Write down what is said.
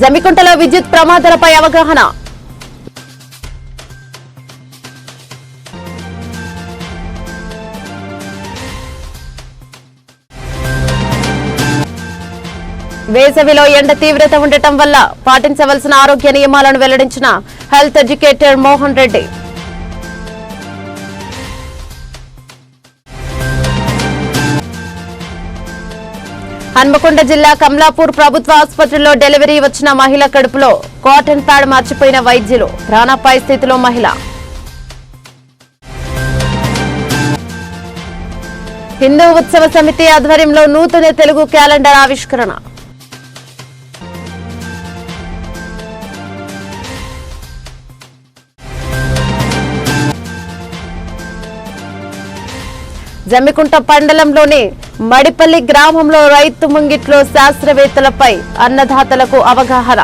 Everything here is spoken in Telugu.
జమ్మికుంటలో విద్యుత్ ప్రమాదాలపై అవగాహన. వేసవిలో ఎండ తీవ్రత ఉండటం వల్ల పాటించవలసిన ఆరోగ్య నియమాలను వెల్లడించిన హెల్త్ ఎడ్యుకేటర్ మోహన్ రెడ్డి. హన్మకొండ జిల్లా కమలాపూర్ ప్రభుత్వ ఆసుపత్రిలో డెలివరీ వచ్చిన మహిళ కడుపులో కాటన్ ప్యాడ్ మర్చిపోయిన వైద్యులు, ప్రాణాపాయ స్థితిలో మహిళ. హిందూ ఉత్సవ సమితి ఆధ్వర్యంలో నూతన తెలుగు క్యాలెండర్ ఆవిష్కరణ. జమ్మికుంట మండలంలోని మడిపల్లి గ్రామంలో రైతు ముంగిట్లో శాస్త్రవేత్తలపై అన్నదాతలకు అవగాహన.